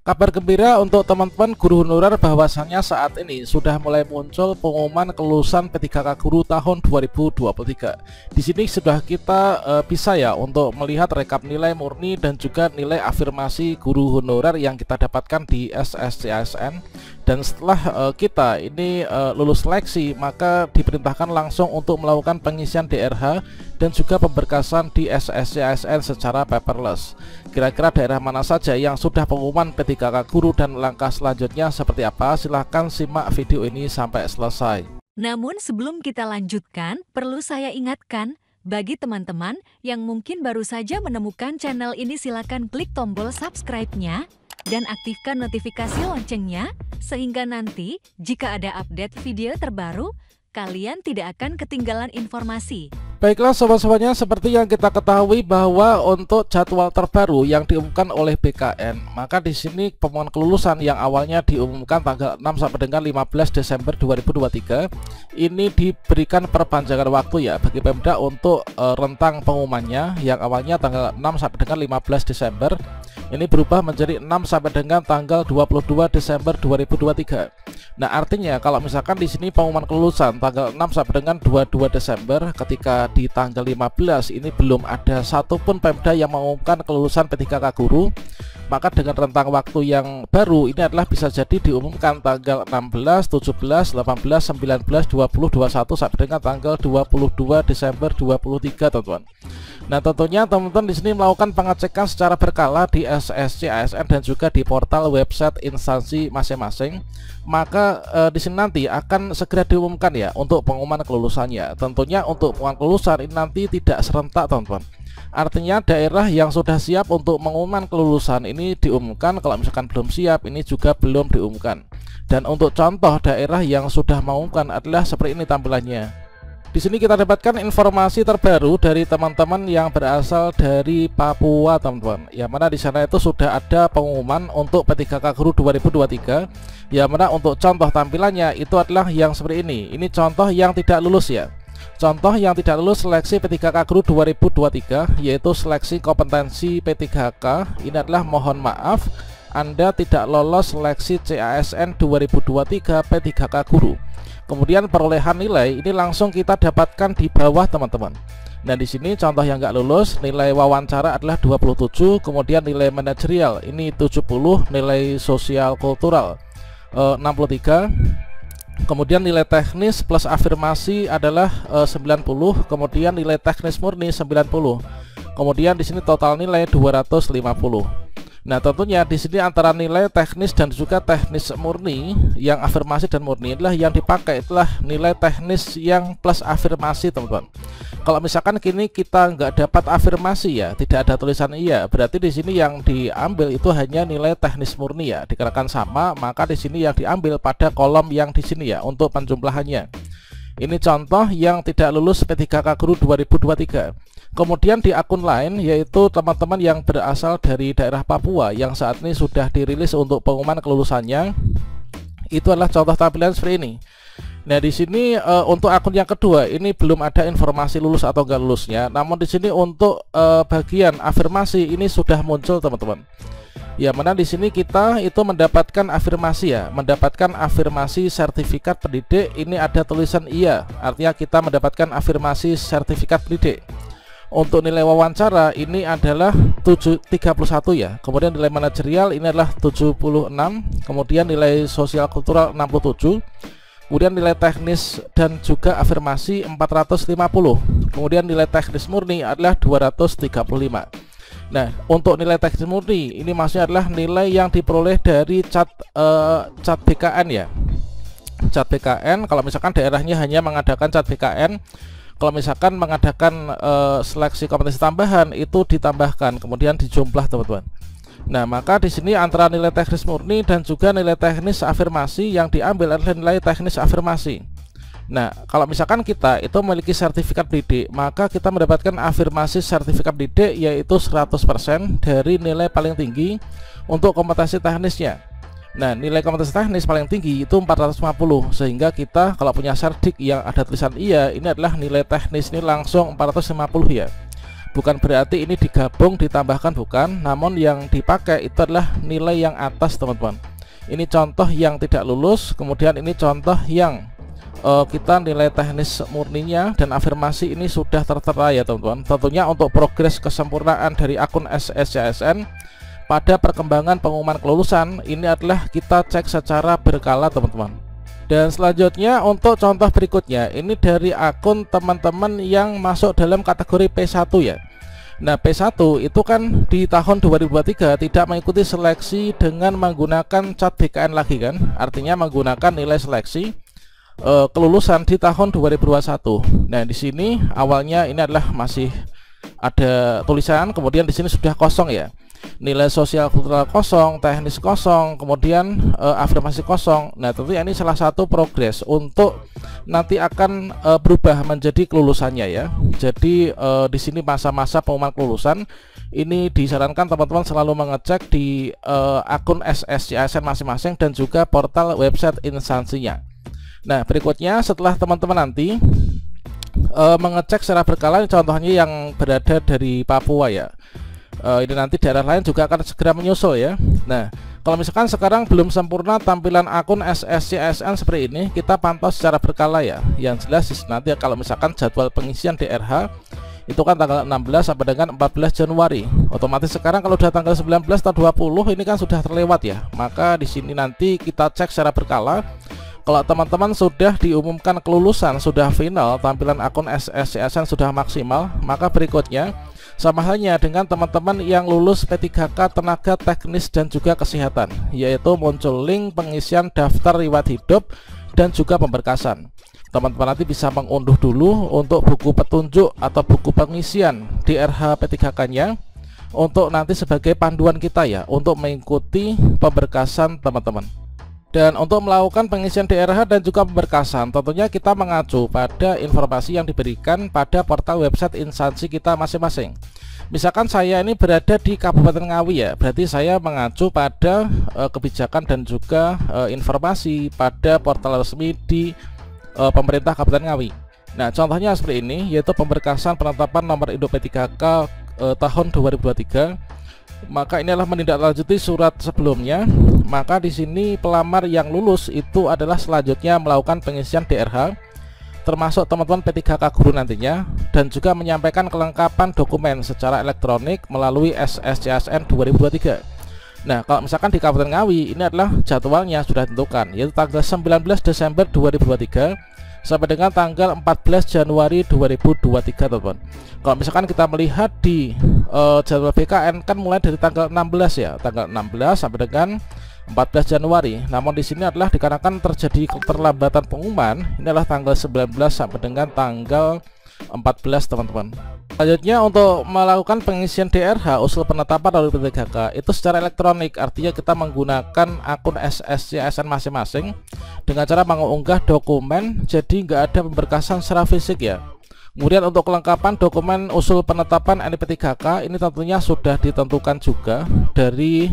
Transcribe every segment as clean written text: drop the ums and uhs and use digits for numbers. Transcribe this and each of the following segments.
Kabar gembira untuk teman-teman guru honorer bahwasannya saat ini sudah mulai muncul pengumuman kelulusan P3K Guru tahun 2023. Di sini sudah kita bisa ya untuk melihat rekap nilai murni dan juga nilai afirmasi guru honorer yang kita dapatkan di SSCASN. Dan setelah kita ini lulus seleksi, maka diperintahkan langsung untuk melakukan pengisian DRH dan juga pemberkasan di SSCASN secara paperless. Kira-kira daerah mana saja yang sudah pengumuman P3K Guru dan langkah selanjutnya seperti apa? Silahkan simak video ini sampai selesai. Namun sebelum kita lanjutkan, perlu saya ingatkan, bagi teman-teman yang mungkin baru saja menemukan channel ini, silakan klik tombol subscribe-nya dan aktifkan notifikasi loncengnya, sehingga nanti jika ada update video terbaru, kalian tidak akan ketinggalan informasi. Baiklah sobat-sobatnya, seperti yang kita ketahui bahwa untuk jadwal terbaru yang diumumkan oleh BKN, maka di sini pengumuman kelulusan yang awalnya diumumkan tanggal 6 sampai dengan 15 Desember 2023 ini diberikan perpanjangan waktu ya bagi Pemda untuk rentang pengumumannya yang awalnya tanggal 6 sampai dengan 15 Desember ini berubah menjadi 6 sampai dengan tanggal 22 Desember 2023. Nah, artinya kalau misalkan di sini pengumuman kelulusan tanggal 6 sampai dengan 22 Desember, ketika di tanggal 15 ini belum ada satupun Pemda yang mengumumkan kelulusan P3K Guru, maka dengan rentang waktu yang baru ini adalah bisa jadi diumumkan tanggal 16, 17, 18, 19, 20, 21 sampai dengan tanggal 22 Desember 23, teman-teman. Nah, tentunya teman-teman di sini melakukan pengecekan secara berkala di SSCASN dan juga di portal website instansi masing-masing. Maka di sini nanti akan segera diumumkan ya untuk pengumuman kelulusannya. Tentunya untuk pengumuman kelulusan ini nanti tidak serentak, teman-teman. Artinya daerah yang sudah siap untuk pengumuman kelulusan ini diumumkan, kalau misalkan belum siap ini juga belum diumumkan. Dan untuk contoh daerah yang sudah mengumumkan adalah seperti ini tampilannya. Di sini kita dapatkan informasi terbaru dari teman-teman yang berasal dari Papua, teman-teman. Yang mana di sana itu sudah ada pengumuman untuk P3K Guru 2023. Yang mana untuk contoh tampilannya itu adalah yang seperti ini. Ini contoh yang tidak lulus ya. Contoh yang tidak lulus seleksi P3K Guru 2023 yaitu seleksi kompetensi P3K. Ini adalah mohon maaf, Anda tidak lolos seleksi CASN 2023 P3K Guru. Kemudian perolehan nilai ini langsung kita dapatkan di bawah, teman-teman. Nah, di sini contoh yang nggak lulus, nilai wawancara adalah 27, kemudian nilai manajerial ini 70, nilai sosial kultural 63. Kemudian nilai teknis plus afirmasi adalah 90, kemudian nilai teknis murni 90. Kemudian di sini total nilai 250. Nah, tentunya di sini antara nilai teknis dan juga teknis murni, yang afirmasi dan murni adalah yang dipakai itulah nilai teknis yang plus afirmasi, teman-teman. Kalau misalkan kini kita nggak dapat afirmasi ya, tidak ada tulisan iya, berarti di sini yang diambil itu hanya nilai teknis murni ya, dikarenakan sama, maka di sini yang diambil pada kolom yang di sini ya untuk penjumlahannya. Ini contoh yang tidak lulus P3K Guru 2023. Kemudian di akun lain yaitu teman-teman yang berasal dari daerah Papua yang saat ini sudah dirilis untuk pengumuman kelulusannya. Itu adalah contoh tampilan seperti ini. Nah, di sini untuk akun yang kedua ini belum ada informasi lulus atau enggak lulusnya. Namun di sini untuk bagian afirmasi ini sudah muncul, teman-teman. Ya, mana di sini kita itu mendapatkan afirmasi ya, mendapatkan afirmasi sertifikat pendidik. Ini ada tulisan iya, artinya kita mendapatkan afirmasi sertifikat pendidik. Untuk nilai wawancara ini adalah 31 ya. Kemudian nilai manajerial ini adalah 76. Kemudian nilai sosial kultural 67. Kemudian nilai teknis dan juga afirmasi 450. Kemudian nilai teknis murni adalah 235. Nah, untuk nilai teknis murni ini maksudnya adalah nilai yang diperoleh dari cat BKN ya. Cat BKN, kalau misalkan daerahnya hanya mengadakan cat BKN, kalau misalkan mengadakan seleksi kompetensi tambahan itu ditambahkan kemudian dijumlah, teman-teman. Nah, maka di sini antara nilai teknis murni dan juga nilai teknis afirmasi yang diambil adalah nilai teknis afirmasi. Nah, kalau misalkan kita itu memiliki sertifikat pendidik, maka kita mendapatkan afirmasi sertifikat pendidik yaitu 100% dari nilai paling tinggi untuk kompetensi teknisnya. Nah, nilai kompetensi teknis paling tinggi itu 450, sehingga kita kalau punya serdik yang ada tulisan iya, ini adalah nilai teknis ini langsung 450 ya. bukan berarti ini digabung ditambahkan, bukan, namun yang dipakai itu adalah nilai yang atas teman-teman. Ini contoh yang tidak lulus, kemudian ini contoh yang kita nilai teknis murninya, dan afirmasi ini sudah tertera ya teman-teman. Tentunya untuk progres kesempurnaan dari akun SSCSN pada perkembangan pengumuman kelulusan ini adalah kita cek secara berkala teman-teman. Dan selanjutnya untuk contoh berikutnya, ini dari akun teman-teman yang masuk dalam kategori P1 ya. Nah, P1 itu kan di tahun 2023 tidak mengikuti seleksi dengan menggunakan cat BKN lagi kan, artinya menggunakan nilai seleksi kelulusan di tahun 2021. Nah, di sini awalnya ini adalah masih ada tulisan, kemudian di sini sudah kosong ya. Nilai sosial kultural kosong, teknis kosong, kemudian afirmasi kosong. Nah, tentunya ini salah satu progres untuk nanti akan berubah menjadi kelulusannya ya. Jadi di sini masa-masa pengumuman kelulusan ini disarankan teman-teman selalu mengecek di akun SSCSN masing-masing dan juga portal website instansinya. Nah, berikutnya setelah teman-teman nanti mengecek secara berkala, contohnya yang berada dari Papua ya, ini nanti daerah lain juga akan segera menyusul ya. Nah, kalau misalkan sekarang belum sempurna tampilan akun SSCSN seperti ini, kita pantau secara berkala ya. Yang jelas nanti kalau misalkan jadwal pengisian DRH itu kan tanggal 16 sampai dengan 14 Januari. Otomatis sekarang kalau sudah tanggal 19 atau 20 ini kan sudah terlewat ya. Maka di sini nanti kita cek secara berkala. Kalau teman-teman sudah diumumkan kelulusan, sudah final, tampilan akun SSCSN sudah maksimal, maka berikutnya sama halnya dengan teman-teman yang lulus P3K tenaga teknis dan juga kesehatan, yaitu muncul link pengisian daftar riwayat hidup dan juga pemberkasan. Teman-teman nanti bisa mengunduh dulu untuk buku petunjuk atau buku pengisian DRH P3K-nya untuk nanti sebagai panduan kita ya untuk mengikuti pemberkasan teman-teman. Dan untuk melakukan pengisian DRH dan juga pemberkasan, tentunya kita mengacu pada informasi yang diberikan pada portal website instansi kita masing-masing. Misalkan saya ini berada di Kabupaten Ngawi ya, berarti saya mengacu pada kebijakan dan juga informasi pada portal resmi di pemerintah Kabupaten Ngawi. Nah, contohnya seperti ini, yaitu pemberkasan penetapan nomor induk P3K tahun 2023. Maka ini adalah menindaklanjuti surat sebelumnya. Maka di sini pelamar yang lulus itu adalah selanjutnya melakukan pengisian DRH, termasuk teman-teman P3K guru nantinya, dan juga menyampaikan kelengkapan dokumen secara elektronik melalui SSCSN 2023. Nah, kalau misalkan di Kabupaten Ngawi ini adalah jadwalnya sudah ditentukan, yaitu tanggal 19 Desember 2023 sampai dengan tanggal 14 Januari 2023 teman-teman. Kalau misalkan kita melihat di jadwal BKN kan mulai dari tanggal 16 ya, tanggal 16 sampai dengan 14 Januari. Namun di sini adalah dikarenakan terjadi keterlambatan pengumuman, ini adalah tanggal 19 sampai dengan tanggal 14 teman-teman. Selanjutnya untuk melakukan pengisian DRH usul penetapan oleh P3K itu secara elektronik, artinya kita menggunakan akun SSCSN masing-masing dengan cara mengunggah dokumen, jadi nggak ada pemberkasan secara fisik ya. Kemudian untuk kelengkapan dokumen usul penetapan NIP3K ini tentunya sudah ditentukan juga dari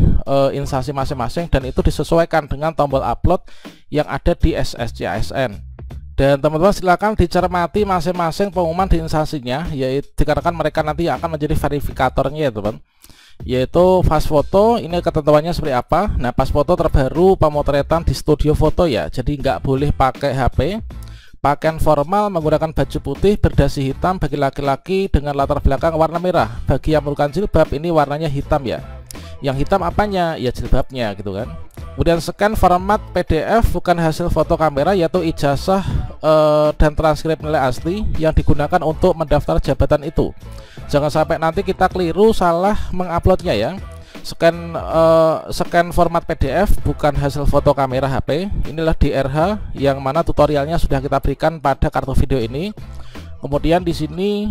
instansi masing-masing, dan itu disesuaikan dengan tombol upload yang ada di SSCSN. Dan teman-teman silakan dicermati masing-masing pengumuman di instansinya, yaitu dikarenakan mereka nanti akan menjadi verifikatornya ya teman, yaitu fast foto. Ini ketentuannya seperti apa. Nah, fast foto terbaru pemotretan di studio foto ya, jadi nggak boleh pakai HP. Pakaian formal menggunakan baju putih berdasi hitam bagi laki-laki dengan latar belakang warna merah. Bagi yang menggunakan jilbab ini warnanya hitam ya. Yang hitam apanya? Ya jilbabnya gitu kan. Kemudian scan format PDF bukan hasil foto kamera, yaitu ijazah dan transkrip nilai asli yang digunakan untuk mendaftar jabatan itu. Jangan sampai nanti kita keliru salah menguploadnya ya. Scan format PDF bukan hasil foto kamera HP. Inilah DRH yang mana tutorialnya sudah kita berikan pada kartu video ini. Kemudian di sini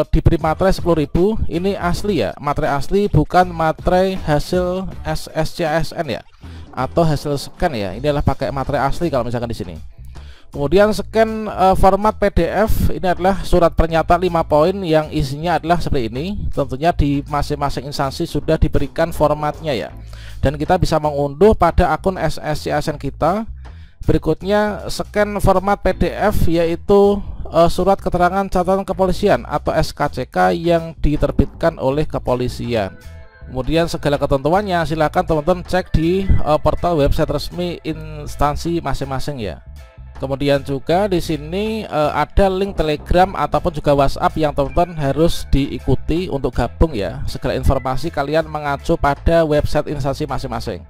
diberi materai 10.000. Ini asli ya, materai asli, bukan materai hasil SSCSN ya, atau hasil scan ya. Ini adalah pakai materai asli kalau misalkan di sini. Kemudian scan format PDF, ini adalah surat pernyataan 5 poin yang isinya adalah seperti ini. Tentunya di masing-masing instansi sudah diberikan formatnya ya, dan kita bisa mengunduh pada akun SSCSN kita. Berikutnya scan format PDF, yaitu surat keterangan catatan kepolisian atau SKCK yang diterbitkan oleh kepolisian. Kemudian segala ketentuannya silakan teman-teman cek di portal website resmi instansi masing-masing ya. Kemudian juga di sini ada link Telegram ataupun juga WhatsApp yang teman-teman harus diikuti untuk gabung ya. Segala informasi kalian mengacu pada website instansi masing-masing.